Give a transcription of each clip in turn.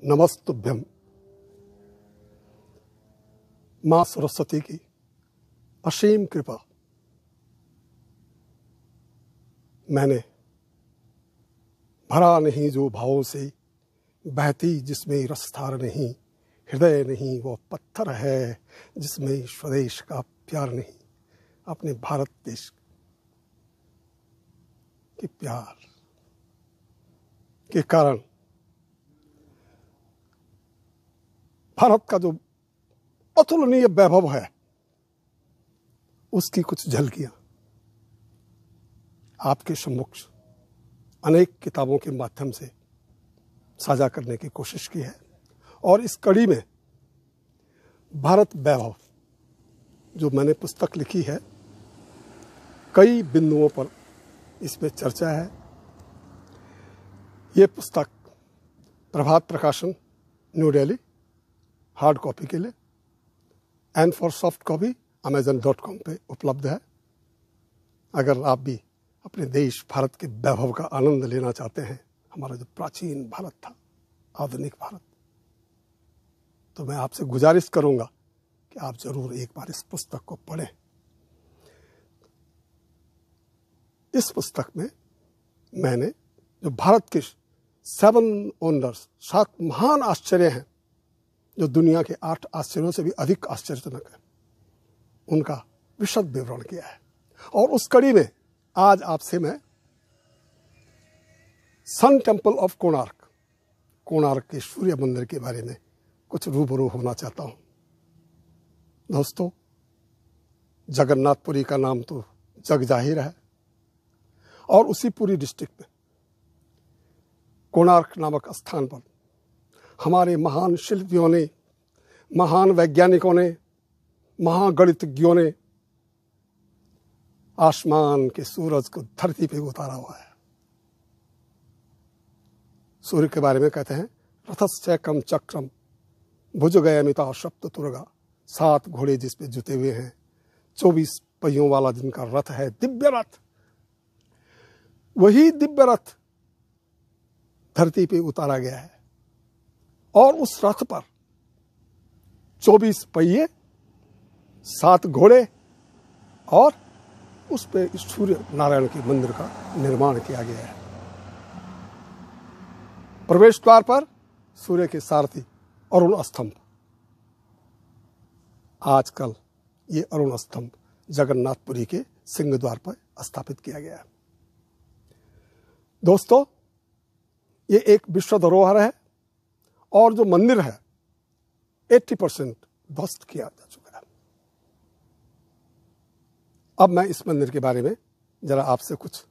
नमस्तुभ्यम। माँ सरस्वती की असीम कृपा मैंने भरा नहीं जो भावों से, बहती जिसमें रसधार नहीं, हृदय नहीं वो पत्थर है जिसमें स्वदेश का प्यार नहीं। अपने भारत देश के प्यार के कारण भारत का जो अतुलनीय वैभव है उसकी कुछ झलकियां आपके सम्मुख अनेक किताबों के माध्यम से साझा करने की कोशिश की है। और इस कड़ी में भारत वैभव जो मैंने पुस्तक लिखी है, कई बिंदुओं पर इसमें चर्चा है। ये पुस्तक प्रभात प्रकाशन न्यू दिल्ली हार्ड कॉपी के लिए and for soft copy amazon.com पे उपलब्ध है। अगर आप भी अपने देश भारत के वैभव का आनंद लेना चाहते हैं, हमारा जो प्राचीन भारत था, आधुनिक भारत, तो मैं आपसे गुजारिश करूंगा कि आप जरूर एक बार इस पुस्तक को पढ़ें। इस पुस्तक में मैंने जो भारत के 7 वंडर्स, 7 महान आश्चर्य हैं जो दुनिया के 8 आश्चर्यों से भी अधिक आश्चर्यजनक है, उनका विशद विवरण किया है। और उस कड़ी में आज आपसे मैं सन टेम्पल ऑफ कोणार्क के सूर्य मंदिर के बारे में कुछ रूबरू होना चाहता हूं। दोस्तों, जगन्नाथपुरी का नाम तो जग जाहिर है और उसी पूरी डिस्ट्रिक्ट में कोणार्क नामक स्थान पर हमारे महान शिल्पियों ने, महान वैज्ञानिकों ने, महागणितज्ञों ने आसमान के सूरज को धरती पे उतारा हुआ है। सूर्य के बारे में कहते हैं, रथश्चैकम चक्रम भुजगयमिता सप्ततुर्गा, 7 घोड़े जिस पे जुते हुए हैं, 24 पहियों वाला जिनका रथ है, दिव्य रथ। वही दिव्य रथ धरती पे उतारा गया है और उस रथ पर 24 पहिए, 7 घोड़े और उस पे सूर्य नारायण के मंदिर का निर्माण किया गया है। प्रवेश द्वार पर सूर्य के सारथी अरुण स्तंभ। आजकल ये अरुण स्तंभ जगन्नाथपुरी के सिंह द्वार पर स्थापित किया गया है। दोस्तों, ये एक विश्व धरोहर है और जो मंदिर है 80% ध्वस्त किया जा चुका है। अब मैं इस मंदिर के बारे में जरा आपसे कुछ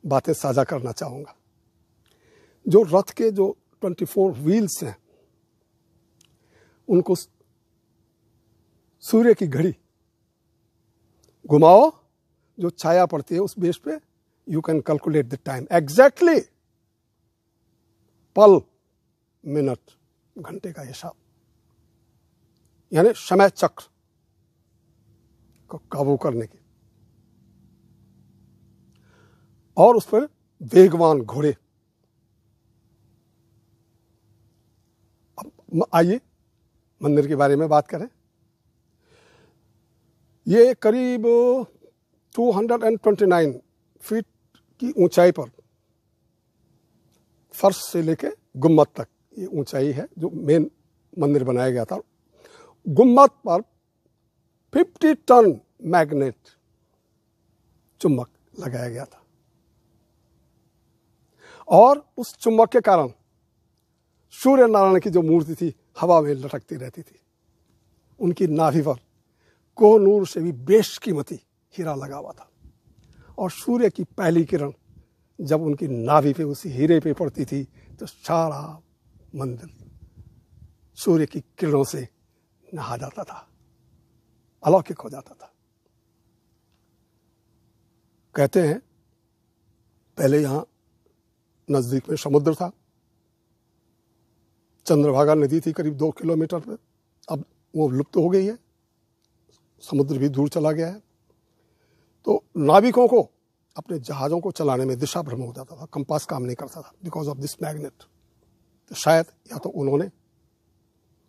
बातें साझा करना चाहूंगा। जो रथ के जो 24 व्हील्स हैं, उनको सूर्य की घड़ी घुमाओ, जो छाया पड़ती है उस बेस पे you can calculate the time exactly, पल, मिनट, घंटे का हिसाब, यानी समय चक्र को काबू करने की। और उस पर वेगवान घोड़े। अब आइए मंदिर के बारे में बात करें। ये करीब 229 फीट की ऊंचाई पर फर्श से लेके गुम्मद तक ये ऊंचाई है जो मेन मंदिर बनाया गया था। गुम्मद पर 50 टन मैग्नेट, चुंबक लगाया गया था और उस चुंबक के कारण सूर्य नारायण की जो मूर्ति थी हवा में लटकती रहती थी। उनकी नाभि पर कोहनूर से भी बेशकीमती हीरा लगा हुआ था और सूर्य की पहली किरण जब उनकी नाभि पे, उसी हीरे पे पड़ती थी तो सारा मंदिर सूर्य की किरणों से नहा जाता था, अलौकिक हो जाता था। कहते हैं पहले यहां नजदीक में समुद्र था, चंद्रभागा नदी थी करीब 2 किलोमीटर पे, अब वो लुप्त हो गई है, समुद्र भी दूर चला गया है। तो नाविकों को अपने जहाजों को चलाने में दिशा भ्रम हो जाता था, कंपास काम नहीं करता था बिकॉज ऑफ दिस मैग्नेट। तो शायद या तो उन्होंने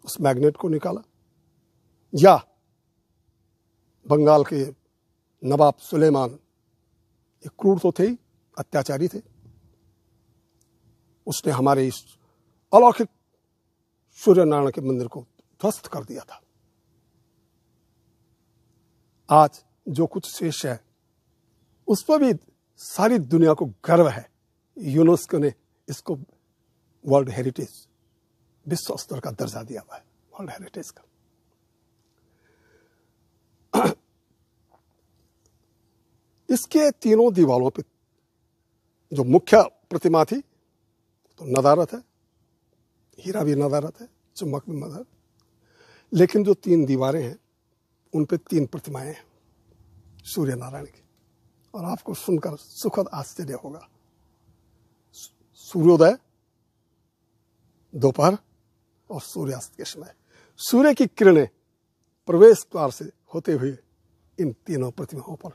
उस मैग्नेट को निकाला, या बंगाल के नवाब सुलेमान, एक क्रूर तो थे ही, अत्याचारी थे, उसने हमारे इस अलौकिक सूर्य नारायण के मंदिर को ध्वस्त कर दिया था। आज जो कुछ शेष है उस पर भी सारी दुनिया को गर्व है। यूनेस्को ने इसको वर्ल्ड हेरिटेज, विश्व स्तर का दर्जा दिया हुआ है, वर्ल्ड हेरिटेज का। इसके तीनों दीवारों पे जो मुख्य प्रतिमा थी तो नदारत है, हीरा भी नदारत है, चुम्बक भी नदारत, लेकिन जो तीन दीवारें हैं उन पे तीन प्रतिमाएं हैं सूर्य नारायण की। और आपको सुनकर सुखद आश्चर्य होगा, सूर्योदय, दोपहर और सूर्यास्त के समय सूर्य की किरणें प्रवेश द्वार से होते हुए इन तीनों प्रतिमाओं पर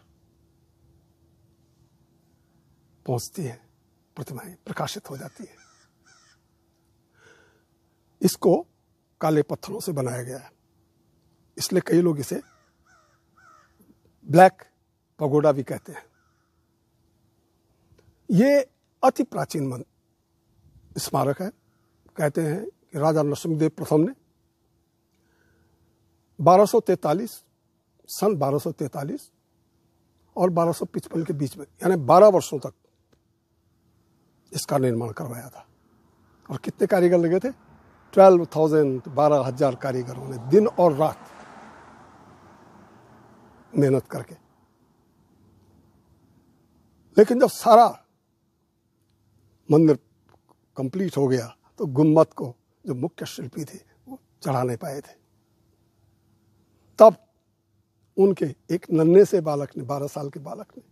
पहुंचती हैं, प्रतिमाएं प्रकाशित हो जाती हैं। इसको काले पत्थरों से बनाया गया है, इसलिए कई लोग इसे ब्लैक पगोडा भी कहते हैं। ये अति प्राचीन स्मारक है। कहते हैं कि राजा नरसिंहदेव प्रथम ने 1243 और 1255 के बीच में, यानी 12 वर्षों तक इसका निर्माण करवाया था। और कितने कारीगर लगे थे? 12,000 कारीगरों ने दिन और रात मेहनत करके। लेकिन जब सारा मंदिर कंप्लीट हो गया तो गुम्बद को जो मुख्य शिल्पी थे वो चढ़ा नहीं पाए थे। तब उनके एक नन्हे से बालक ने, 12 साल के बालक ने,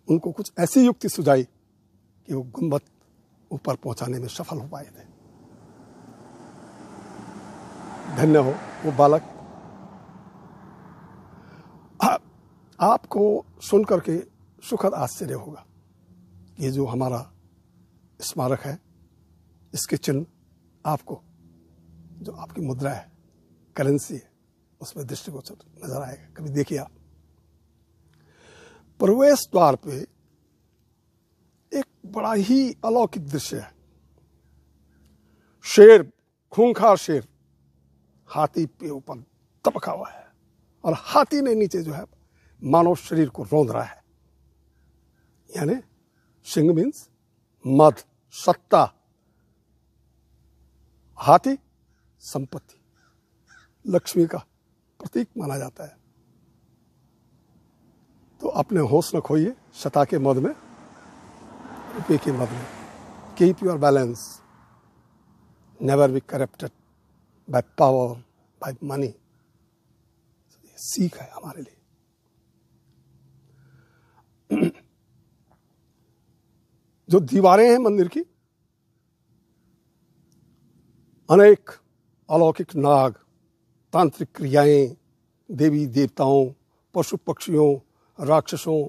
उनको कुछ ऐसी युक्ति सुझाई कि वो गुम्बद ऊपर पहुंचाने में सफल हो पाए थे। धन्य हो वो बालक। आपको सुनकर के सुखद आश्चर्य होगा, ये जो हमारा स्मारक है इसके चिन्ह आपको, जो आपकी मुद्रा है, करेंसी है, उसमें दृष्टिगोचर नजर आएगा। कभी देखिए आप, प्रवेश द्वार पे एक बड़ा ही अलौकिक दृश्य है। शेर, खूंखार शेर हाथी पे ऊपर तपका हुआ है और हाथी ने नीचे जो है मानव शरीर को रौंद रहा है। यानी सिंह मीन्स मद, सत्ता, हाथी संपत्ति, लक्ष्मी का प्रतीक माना जाता है। तो अपने होश न खोइए शता के मद में, रुपये के मद में। Keep your balance, never be corrupted by power, by money. सीख है हमारे लिए। जो दीवारें हैं मंदिर की, अनेक अलौकिक नाग, तांत्रिक क्रियाएं, देवी देवताओं, पशु पक्षियों, राक्षसों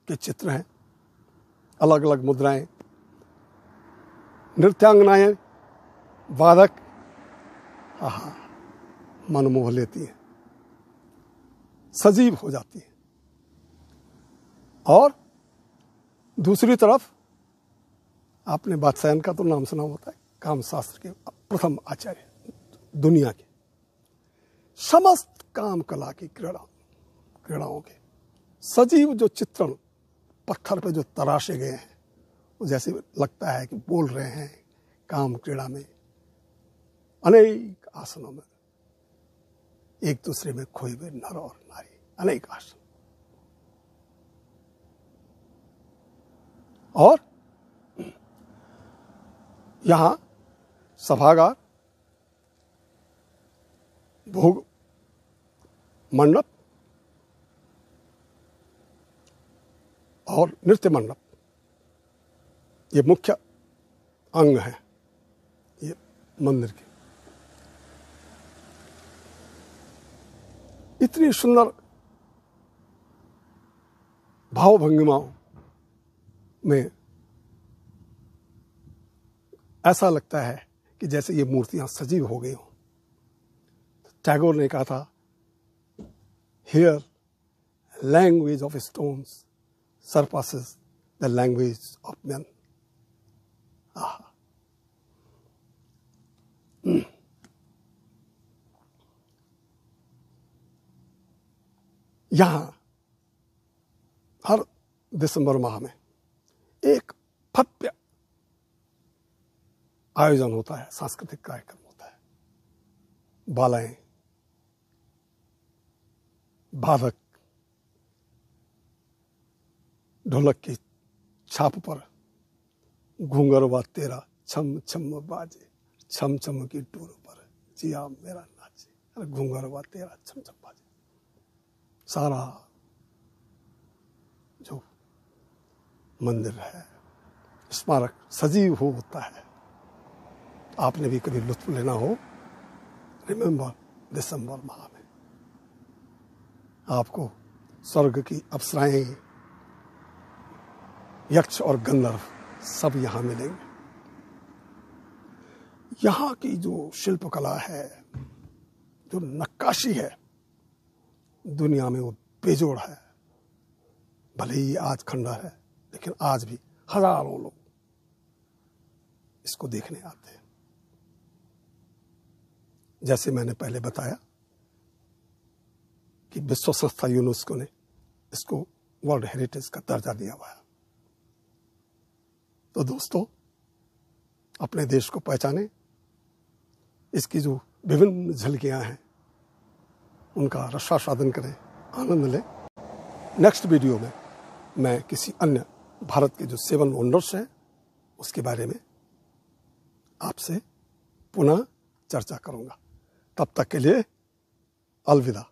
के चित्र हैं, अलग अलग मुद्राएं, नृत्यांगनाएं, वादक, आहा, मन मोह लेती हैं, सजीव हो जाती है। और दूसरी तरफ आपने बादशाहन का तो नाम सुना होता है, कामशास्त्र के प्रथम आचार्य दुनिया के, समस्त काम कला की क्रीड़ाओं के सजीव जो चित्रण पत्थर पे जो तराशे गए हैं, वो जैसे लगता है कि बोल रहे हैं। काम क्रीड़ा में अनेक आसनों में एक दूसरे में खोए हुए नर और नारी, अनेक आसन। और यहां सभागार, भोग मंडप और नृत्य मंडप, ये मुख्य अंग है ये मंदिर के। इतनी सुंदर भावभंगिमाओं में ऐसा लगता है कि जैसे ये मूर्तियां सजीव हो गई हों। टैगोर ने कहा था, here language of stones surpasses the language of man. यहां हर दिसंबर माह में एक भव्य आयोजन होता है, सांस्कृतिक कार्यक्रम होता है। बालाएं, बाधक, ढोलक की छाप पर घूंघरवा तेरा छम छम बाजे, छम छम की टूर पर जिया मेरा नाचे। अरे घूंघरवा तेरा छम छम बाजे। सारा जो मंदिर है, स्मारक सजीव हो होता है। आपने भी कभी लुत्फ लेना हो, रिमेंबर दिसंबर माह में आपको स्वर्ग की अप्सराएं, यक्ष और गंधर्व सब यहां मिलेंगे। यहां की जो शिल्पकला है, जो नक्काशी है, दुनिया में वो बेजोड़ है। भले ही आज खंडहर है, लेकिन आज भी हजारों लोग इसको देखने आते हैं। जैसे मैंने पहले बताया कि विश्व संस्था यूनेस्को ने इसको वर्ल्ड हेरिटेज का दर्जा दिया हुआ है। तो दोस्तों, अपने देश को पहचाने, इसकी जो विभिन्न झलकियां हैं उनका रसास्वादन करें, आनंद लें। नेक्स्ट वीडियो में मैं किसी अन्य भारत के जो 7 वंडर्स हैं उसके बारे में आपसे पुनः चर्चा करूंगा। तब तक के लिए अलविदा।